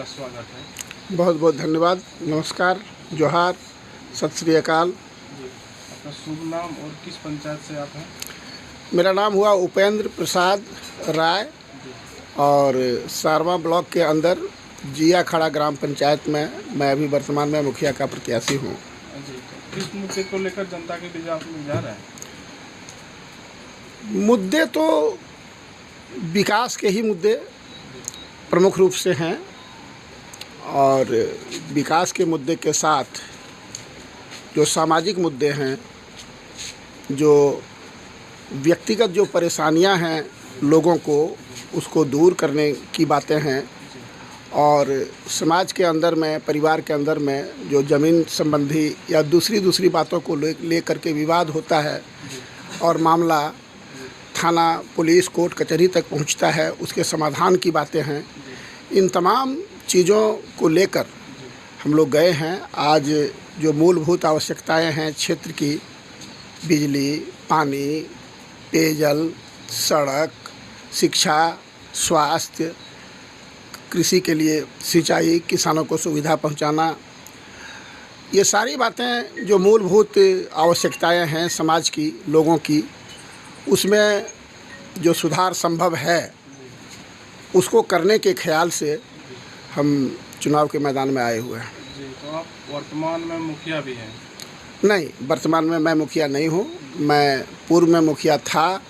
आपका स्वागत है। बहुत बहुत धन्यवाद। नमस्कार, जोहार, सत श्री अकाल। जी, आपका शुभ नाम और किस पंचायत से आप हैं? मेरा नाम हुआ उपेंद्र प्रसाद राय जी, और सारवा ब्लॉक के अंदर जिया खड़ा ग्राम पंचायत में मैं अभी वर्तमान में मुखिया का प्रत्याशी हूँ। जी, तो किस मुद्दे को लेकर जनता के बीच आप लोग जा रहे हैं? मुद्दे तो विकास के ही मुद्दे प्रमुख रूप से हैं और विकास के मुद्दे के साथ जो सामाजिक मुद्दे हैं, जो व्यक्तिगत जो परेशानियां हैं लोगों को, उसको दूर करने की बातें हैं और समाज के अंदर में, परिवार के अंदर में जो ज़मीन संबंधी या दूसरी बातों को ले करके विवाद होता है और मामला थाना, पुलिस, कोर्ट, कचहरी तक पहुंचता है, उसके समाधान की बातें हैं। इन तमाम चीज़ों को लेकर हम लोग गए हैं। आज जो मूलभूत आवश्यकताएं हैं क्षेत्र की, बिजली, पानी, पेयजल, सड़क, शिक्षा, स्वास्थ्य, कृषि के लिए सिंचाई, किसानों को सुविधा पहुंचाना, ये सारी बातें जो मूलभूत आवश्यकताएं हैं समाज की, लोगों की, उसमें जो सुधार संभव है उसको करने के ख्याल से हम चुनाव के मैदान में आए हुए हैं। जी, तो आप वर्तमान में मुखिया भी हैं? नहीं, वर्तमान में मैं मुखिया नहीं हूँ। मैं पूर्व में मुखिया था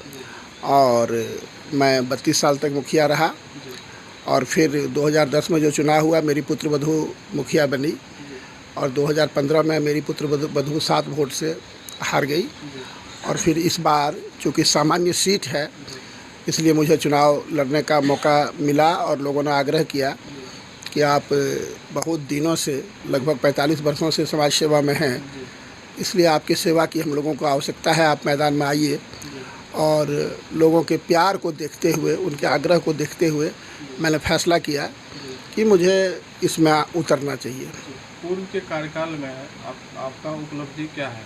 और मैं 32 साल तक मुखिया रहा और फिर 2010 में जो चुनाव हुआ मेरी पुत्रवधू मुखिया बनी और 2015 में मेरी पुत्रवधू 7 वोट से हार गई और फिर इस बार चूँकि सामान्य सीट है इसलिए मुझे चुनाव लड़ने का मौका मिला और लोगों ने आग्रह किया कि आप बहुत दिनों से, लगभग 45 वर्षों से समाज सेवा में हैं, इसलिए आपकी सेवा की हम लोगों को आवश्यकता है, आप मैदान में आइए। और लोगों के प्यार को देखते हुए, उनके आग्रह को देखते हुए मैंने फैसला किया कि मुझे इसमें उतरना चाहिए। पूर्व के कार्यकाल में आपका उपलब्धि क्या है?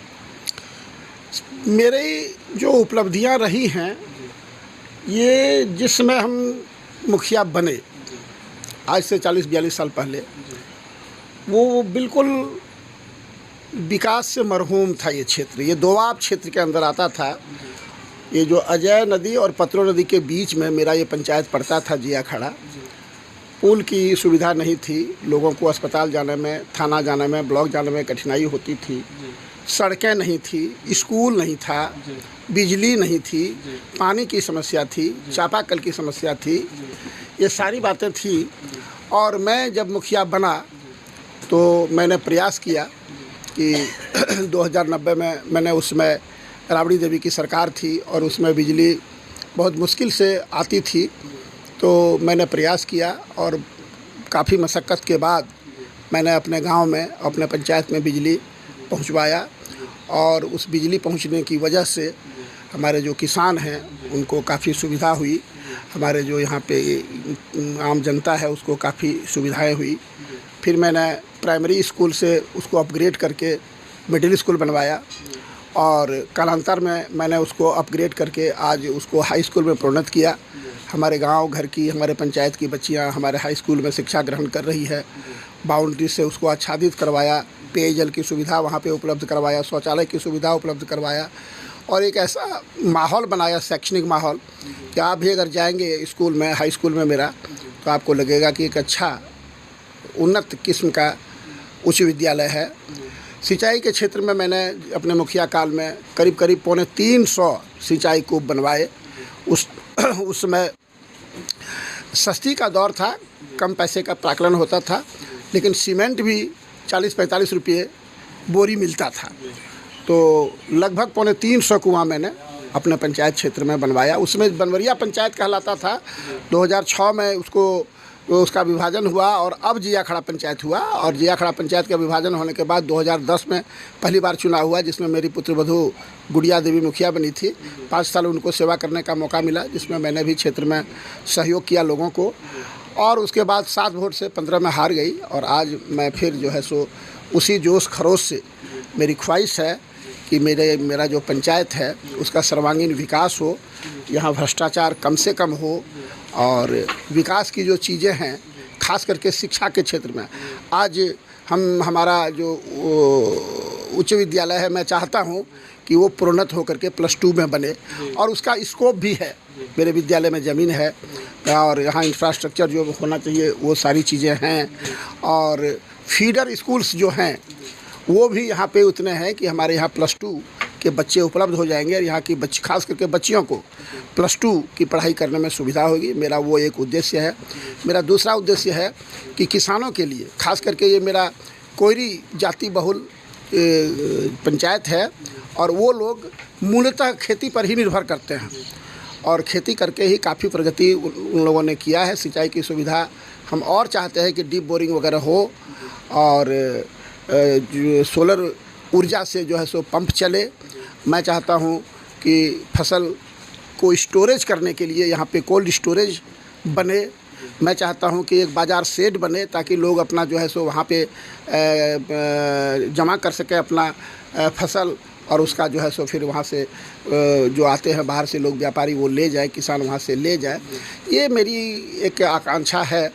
मेरी जो उपलब्धियां रही हैं, ये जिस समय हम मुखिया बने आज से 40-42 साल पहले, वो बिल्कुल विकास से मरहूम था ये क्षेत्र। ये दोआब क्षेत्र के अंदर आता था। ये जो अजय नदी और पतरो नदी के बीच में मेरा ये पंचायत पड़ता था, जिया खड़ा। पुल की सुविधा नहीं थी, लोगों को अस्पताल जाने में, थाना जाने में, ब्लॉक जाने में कठिनाई होती थी। सड़कें नहीं थी, स्कूल नहीं था, बिजली नहीं थी, पानी की समस्या थी, चापाकल की समस्या थी, ये सारी बातें थी। और मैं जब मुखिया बना तो मैंने प्रयास किया कि 2090 में मैंने, उसमें राबड़ी देवी की सरकार थी और उसमें बिजली बहुत मुश्किल से आती थी, तो मैंने प्रयास किया और काफ़ी मशक्क़त के बाद मैंने अपने गांव में, अपने पंचायत में बिजली पहुंचवाया और उस बिजली पहुंचने की वजह से हमारे जो किसान हैं उनको काफ़ी सुविधा हुई। हमारे जो यहाँ पे आम जनता है उसको काफ़ी सुविधाएं हुई। फिर मैंने प्राइमरी स्कूल से उसको अपग्रेड करके मिडिल स्कूल बनवाया और कालांतर में मैंने उसको अपग्रेड करके आज उसको हाई स्कूल में प्रोन्नत किया। हमारे गांव घर की, हमारे पंचायत की बच्चियां हमारे हाई स्कूल में शिक्षा ग्रहण कर रही है। बाउंड्री से उसको आच्छादित करवाया, पेयजल की सुविधा वहाँ पे उपलब्ध करवाया, शौचालय की सुविधा उपलब्ध करवाया और एक ऐसा माहौल बनाया, शैक्षणिक माहौल, कि आप भी अगर जाएंगे स्कूल में, हाई स्कूल में मेरा, तो आपको लगेगा कि एक अच्छा उन्नत किस्म का उच्च विद्यालय है। सिंचाई के क्षेत्र में मैंने अपने मुखिया काल में करीब 350 सिंचाई कूप बनवाए। उस समय सस्ती का दौर था, कम पैसे का प्राकलन होता था, लेकिन सीमेंट भी 40-45 रुपये बोरी मिलता था। तो लगभग 350 कुआं मैंने अपने पंचायत क्षेत्र में बनवाया। उसमें बनवरिया पंचायत कहलाता था। 2006 में उसका विभाजन हुआ और अब जिया खड़ा पंचायत हुआ और जिया खड़ा पंचायत का विभाजन होने के बाद 2010 में पहली बार चुनाव हुआ, जिसमें मेरी पुत्रवधू गुड़िया देवी मुखिया बनी थी। 5 साल उनको सेवा करने का मौका मिला, जिसमें मैंने भी क्षेत्र में सहयोग किया लोगों को और उसके बाद 7 वोट से 15 में हार गई। और आज मैं फिर जो है सो उसी जोश खरोश से मेरी ख्वाहिश है कि मेरा जो पंचायत है उसका सर्वांगीण विकास हो, यहाँ भ्रष्टाचार कम से कम हो और विकास की जो चीज़ें हैं, खास करके शिक्षा के क्षेत्र में। आज हमारा जो उच्च विद्यालय है, मैं चाहता हूँ कि वो प्रोन्नत होकर के +2 में बने, और उसका स्कोप भी है। मेरे विद्यालय में ज़मीन है और यहाँ इंफ्रास्ट्रक्चर जो होना चाहिए वो सारी चीज़ें हैं, और फीडर स्कूल्स जो हैं वो भी यहाँ पे उतने हैं कि हमारे यहाँ +2 के बच्चे उपलब्ध हो जाएंगे, और यहाँ की खास करके बच्चियों को +2 की पढ़ाई करने में सुविधा होगी। मेरा वो एक उद्देश्य है। मेरा दूसरा उद्देश्य है कि किसानों के लिए, खास करके ये मेरा कोयरी जाति बहुल पंचायत है, और वो लोग मूलतः खेती पर ही निर्भर करते हैं, और खेती करके ही काफ़ी प्रगति उन लोगों ने किया है। सिंचाई की सुविधा हम और चाहते हैं कि डीप बोरिंग वगैरह हो, और जो सोलर ऊर्जा से जो है सो पंप चले। मैं चाहता हूँ कि फसल को स्टोरेज करने के लिए यहाँ पे कोल्ड स्टोरेज बने। मैं चाहता हूँ कि एक बाज़ार शेड बने, ताकि लोग अपना जो है सो वहाँ पे जमा कर सकें अपना फसल, और उसका जो है सो फिर वहाँ से जो आते हैं बाहर से लोग, व्यापारी, वो ले जाए, किसान वहाँ से ले जाए। ये मेरी एक आकांक्षा है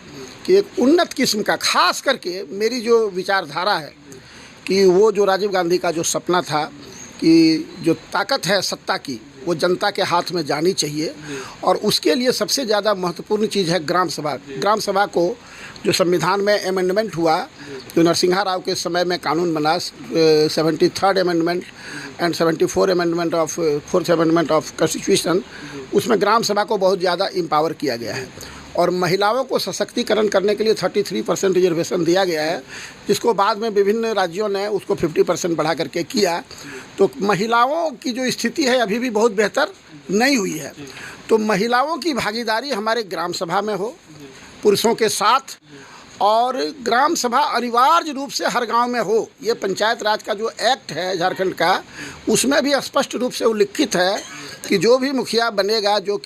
कि एक उन्नत किस्म का, खास करके मेरी जो विचारधारा है कि वो जो राजीव गांधी का जो सपना था कि जो ताकत है सत्ता की वो जनता के हाथ में जानी चाहिए, और उसके लिए सबसे ज़्यादा महत्वपूर्ण चीज़ है ग्राम सभा। ग्राम सभा को जो संविधान में अमेंडमेंट हुआ, जो नरसिंहा राव के समय में कानून बना, 73rd amendment and 74 amendment of 4th amendment of constitution, उसमें ग्राम सभा को बहुत ज़्यादा एम्पावर किया गया है, और महिलाओं को सशक्तिकरण करने के लिए 33% रिजर्वेशन दिया गया है, जिसको बाद में विभिन्न राज्यों ने उसको 50% बढ़ा करके किया। तो महिलाओं की जो स्थिति है अभी भी बहुत बेहतर नहीं हुई है। तो महिलाओं की भागीदारी हमारे ग्राम सभा में हो पुरुषों के साथ, और ग्राम सभा अनिवार्य रूप से हर गांव में हो। ये पंचायत राज का जो एक्ट है झारखंड का, उसमें भी स्पष्ट रूप से उल्लिखित है कि जो भी मुखिया बनेगा, जो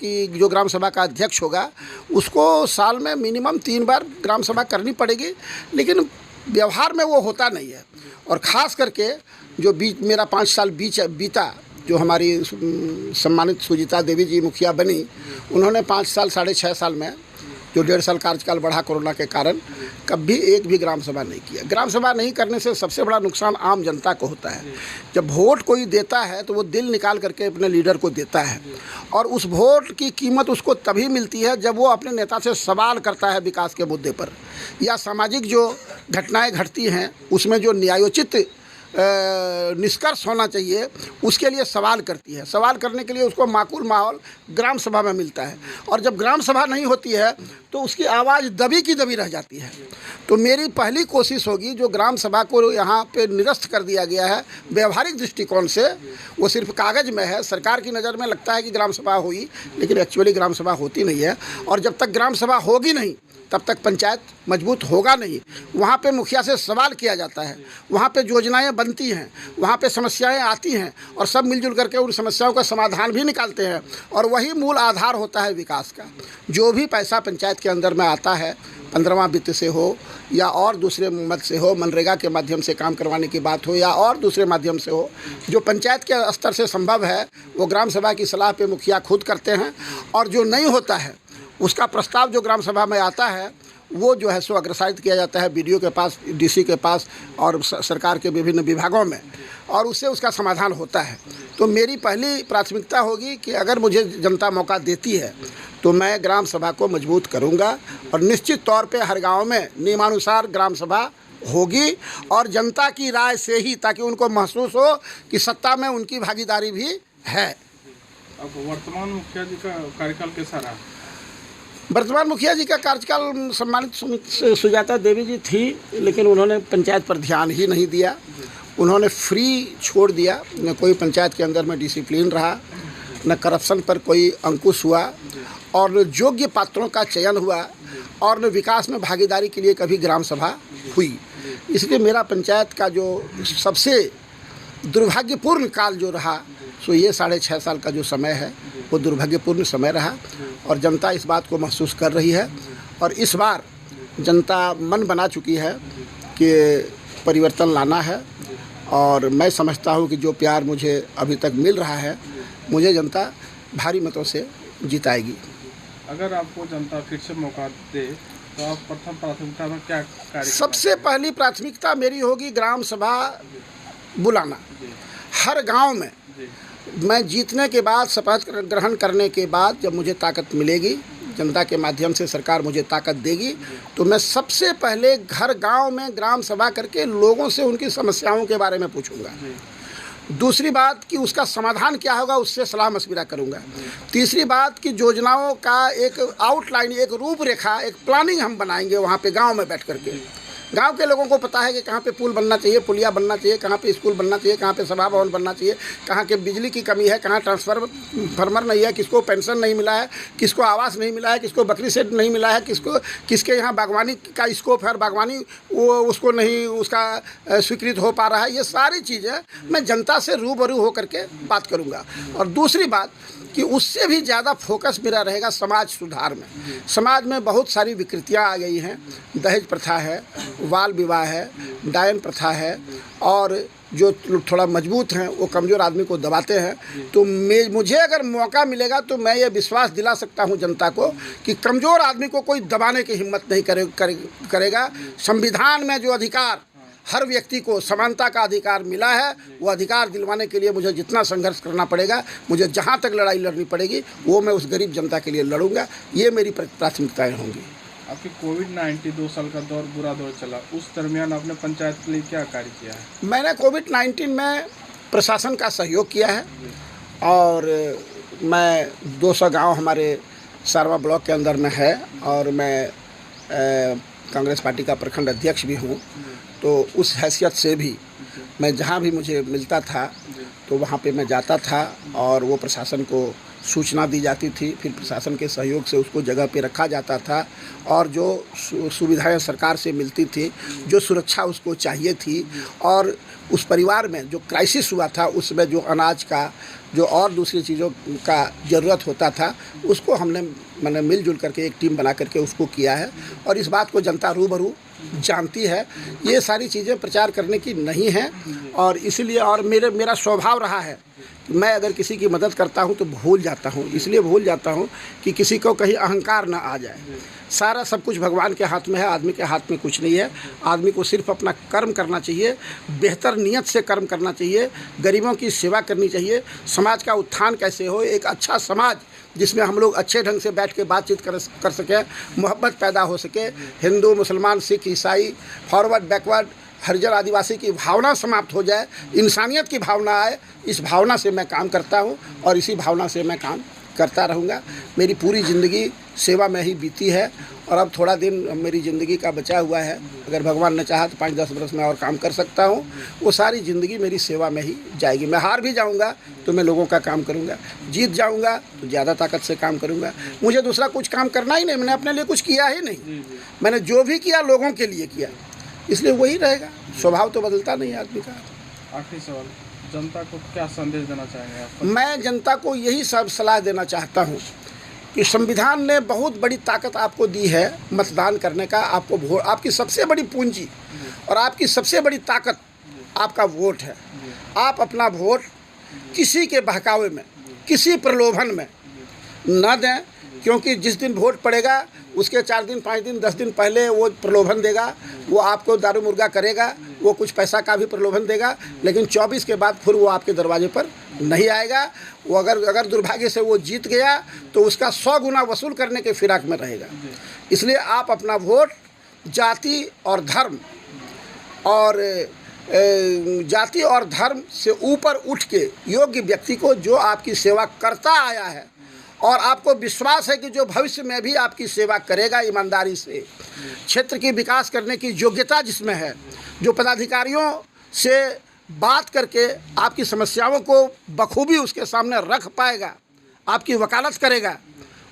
ग्राम सभा का अध्यक्ष होगा, उसको साल में मिनिमम 3 बार ग्राम सभा करनी पड़ेगी, लेकिन व्यवहार में वो होता नहीं है। और ख़ास करके जो मेरा 5 साल बीता, जो हमारी सम्मानित सुजीता देवी जी मुखिया बनी, उन्होंने 5 साल 6.5 साल में जो 1.5 साल कार्यकाल बढ़ा कोरोना के कारण, कभी एक भी ग्राम सभा नहीं किया। ग्राम सभा नहीं करने से सबसे बड़ा नुकसान आम जनता को होता है। जब वोट कोई देता है तो वो दिल निकाल करके अपने लीडर को देता है, और उस वोट की कीमत उसको तभी मिलती है जब वो अपने नेता से सवाल करता है विकास के मुद्दे पर, या सामाजिक जो घटनाएँ घटती हैं उसमें जो न्यायोचित निष्कर्ष होना चाहिए, उसके लिए सवाल करती है। सवाल करने के लिए उसको माकूल माहौल ग्राम सभा में मिलता है, और जब ग्राम सभा नहीं होती है तो उसकी आवाज़ दबी की दबी रह जाती है। तो मेरी पहली कोशिश होगी, जो ग्राम सभा को यहाँ पे निरस्त कर दिया गया है व्यवहारिक दृष्टिकोण से, वो सिर्फ कागज़ में है। सरकार की नज़र में लगता है कि ग्राम सभा हुई, लेकिन एक्चुअली ग्राम सभा होती नहीं है, और जब तक ग्राम सभा होगी नहीं तब तक पंचायत मजबूत होगा नहीं। वहाँ पे मुखिया से सवाल किया जाता है, वहाँ पे योजनाएं बनती हैं, वहाँ पे समस्याएं आती हैं, और सब मिलजुल करके उन समस्याओं का समाधान भी निकालते हैं, और वही मूल आधार होता है विकास का। जो भी पैसा पंचायत के अंदर में आता है, 15वां वित्त से हो या और दूसरे मद से हो, मनरेगा के माध्यम से काम करवाने की बात हो या और दूसरे माध्यम से हो, जो पंचायत के स्तर से संभव है वो ग्राम सभा की सलाह पे मुखिया खुद करते हैं, और जो नहीं होता है उसका प्रस्ताव जो ग्राम सभा में आता है वो जो है सो अग्रसारित किया जाता है BDO के पास, DC के पास, और सरकार के विभिन्न विभागों में, और उससे उसका समाधान होता है। तो मेरी पहली प्राथमिकता होगी कि अगर मुझे जनता मौका देती है तो मैं ग्राम सभा को मजबूत करूंगा, और निश्चित तौर पे हर गांव में नियमानुसार ग्राम सभा होगी, और जनता की राय से ही, ताकि उनको महसूस हो कि सत्ता में उनकी भागीदारी भी है। अब वर्तमान मुखिया जी का कार्यकाल कैसा रहा? वर्तमान मुखिया जी का कार्यकाल, सम्मानित सुजाता देवी जी थी, लेकिन उन्होंने पंचायत पर ध्यान ही नहीं दिया। उन्होंने फ्री छोड़ दिया, न कोई पंचायत के अंदर में डिसिप्लिन रहा, न करप्शन पर कोई अंकुश हुआ, और न योग्य पात्रों का चयन हुआ, और न विकास में भागीदारी के लिए कभी ग्राम सभा हुई। इसलिए मेरा पंचायत का जो सबसे दुर्भाग्यपूर्ण काल जो रहा, सो ये 6.5 साल का जो समय है वो दुर्भाग्यपूर्ण समय रहा, और जनता इस बात को महसूस कर रही है, और इस बार जनता मन बना चुकी है कि परिवर्तन लाना है, और मैं समझता हूँ कि जो प्यार मुझे अभी तक मिल रहा है, मुझे जनता भारी मतों से जिताएगी। अगर आपको जनता फिर से मौका दे तो आप प्रथम प्राथमिकता में क्या कार्य सबसे पहली प्राथमिकता मेरी होगी ग्राम सभा बुलाना। जी हर गांव में जी मैं जीतने के बाद, शपथ ग्रहण करने के बाद जब मुझे ताकत मिलेगी, जनता के माध्यम से सरकार मुझे ताकत देगी, तो मैं सबसे पहले घर गांव में ग्राम सभा करके लोगों से उनकी समस्याओं के बारे में पूछूंगा। दूसरी बात कि उसका समाधान क्या होगा उससे सलाह मशविरा करूंगा। तीसरी बात कि योजनाओं का एक आउटलाइन, एक रूपरेखा, एक प्लानिंग हम बनाएंगे वहाँ पे गांव में बैठ करके। गांव के लोगों को पता है कि कहाँ पे पुल बनना चाहिए, पुलिया बनना चाहिए, कहाँ पे स्कूल बनना चाहिए, कहाँ पे सभा भवन बनना चाहिए, कहाँ के बिजली की कमी है, कहाँ ट्रांसफार्मर नहीं है, किसको पेंशन नहीं मिला है, किसको आवास नहीं मिला है, किसको बकरी सेट नहीं मिला है, किसके यहाँ बागवानी का स्कोप है और बागवानी वो उसको नहीं, उसका स्वीकृत हो पा रहा है। ये सारी चीज़ें मैं जनता से रूबरू होकर के बात करूँगा। और दूसरी बात कि उससे भी ज़्यादा फोकस मेरा रहेगा समाज सुधार में। समाज में बहुत सारी विकृतियाँ आ गई हैं। दहेज प्रथा है, बाल विवाह है, डायन प्रथा है, और जो थोड़ा मजबूत हैं वो कमज़ोर आदमी को दबाते हैं। तो मुझे अगर मौका मिलेगा तो मैं ये विश्वास दिला सकता हूँ जनता को कि कमज़ोर आदमी को कोई दबाने की हिम्मत नहीं करेगा। संविधान में जो अधिकार हर व्यक्ति को समानता का अधिकार मिला है, वो अधिकार दिलवाने के लिए मुझे जितना संघर्ष करना पड़ेगा, मुझे जहाँ तक लड़ाई लड़नी पड़ेगी, वो मैं उस गरीब जनता के लिए लड़ूंगा। ये मेरी प्राथमिकताएं होंगी। आपकी कोविड-19 2 साल का बुरा दौर चला, उस दरमियान आपने पंचायत के लिए क्या कार्य किया है? मैंने कोविड-19 में प्रशासन का सहयोग किया है, और मैं 200 गाँव हमारे सारवा ब्लॉक के अंदर में है, और मैं कांग्रेस पार्टी का प्रखंड अध्यक्ष भी हूँ। तो उस हैसियत से भी मैं जहाँ भी मुझे मिलता था तो वहाँ पे मैं जाता था, और वो प्रशासन को सूचना दी जाती थी, फिर प्रशासन के सहयोग से उसको जगह पे रखा जाता था, और जो सुविधाएं सरकार से मिलती थी, जो सुरक्षा उसको चाहिए थी, और उस परिवार में जो क्राइसिस हुआ था उसमें जो अनाज का, जो और दूसरी चीज़ों का ज़रूरत होता था, उसको मैंने मिलजुल करके एक टीम बना करके उसको किया है। और इस बात को जनता रूबरू जानती है। ये सारी चीज़ें प्रचार करने की नहीं है, और इसलिए और मेरा स्वभाव रहा है कि मैं अगर किसी की मदद करता हूँ तो भूल जाता हूँ। इसलिए भूल जाता हूँ कि किसी को कहीं अहंकार ना आ जाए। सारा सब कुछ भगवान के हाथ में है, आदमी के हाथ में कुछ नहीं है। आदमी को सिर्फ अपना कर्म करना चाहिए, बेहतर नियत से कर्म करना चाहिए, गरीबों की सेवा करनी चाहिए। समाज का उत्थान कैसे हो, एक अच्छा समाज जिसमें हम लोग अच्छे ढंग से बैठ के बातचीत कर सकें, मोहब्बत पैदा हो सके, हिंदू मुसलमान सिख ईसाई फॉरवर्ड बैकवर्ड हरिजन आदिवासी की भावना समाप्त हो जाए, इंसानियत की भावना आए, इस भावना से मैं काम करता हूँ और इसी भावना से मैं काम करता रहूँगा। मेरी पूरी ज़िंदगी सेवा में ही बीती है, और अब थोड़ा दिन मेरी ज़िंदगी का बचा हुआ है। अगर भगवान ने चाहा तो 5-10 वर्ष में और काम कर सकता हूँ। वो सारी ज़िंदगी मेरी सेवा में ही जाएगी। मैं हार भी जाऊँगा तो मैं लोगों का काम करूँगा, जीत जाऊँगा तो ज़्यादा ताकत से काम करूँगा। मुझे दूसरा कुछ काम करना ही नहीं, मैंने अपने लिए कुछ किया ही नहीं। मैंने जो भी किया लोगों के लिए किया, इसलिए वही रहेगा। स्वभाव तो बदलता नहीं आदमी का। आखिरी सवाल, जनता को क्या संदेश देना चाहेंगे आप? मैं जनता को यही सब सलाह देना चाहता हूँ कि संविधान ने बहुत बड़ी ताकत आपको दी है मतदान करने का। आपको वोट, आपकी सबसे बड़ी पूंजी और आपकी सबसे बड़ी ताकत आपका वोट है। आप अपना वोट किसी के बहकावे में, किसी प्रलोभन में न दें, क्योंकि जिस दिन वोट पड़ेगा उसके 4 दिन 5 दिन 10 दिन पहले वो प्रलोभन देगा, वो आपको दारू मुर्गा करेगा, वो कुछ पैसा का भी प्रलोभन देगा, लेकिन 24 के बाद फिर वो आपके दरवाजे पर नहीं आएगा। वो अगर दुर्भाग्य से वो जीत गया तो उसका 100 गुना वसूल करने के फिराक में रहेगा। इसलिए आप अपना वोट जाति और धर्म से ऊपर उठ के योग्य व्यक्ति को, जो आपकी सेवा करता आया है और आपको विश्वास है कि जो भविष्य में भी आपकी सेवा करेगा ईमानदारी से, क्षेत्र की विकास करने की योग्यता जिसमें है, जो पदाधिकारियों से बात करके आपकी समस्याओं को बखूबी उसके सामने रख पाएगा, आपकी वकालत करेगा,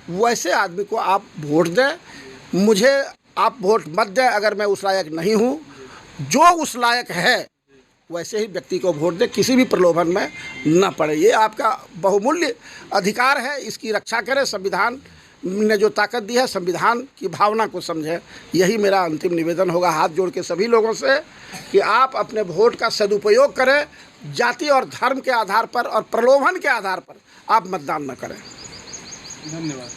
वैसे आदमी को आप वोट दें। मुझे आप वोट मत दें अगर मैं उस लायक नहीं हूँ। जो उस लायक है वैसे ही व्यक्ति को वोट दे, किसी भी प्रलोभन में न पड़े। ये आपका बहुमूल्य अधिकार है, इसकी रक्षा करें। संविधान ने जो ताकत दी है, संविधान की भावना को समझें। यही मेरा अंतिम निवेदन होगा हाथ जोड़ के सभी लोगों से कि आप अपने वोट का सदुपयोग करें। जाति और धर्म के आधार पर और प्रलोभन के आधार पर आप मतदान न करें। धन्यवाद।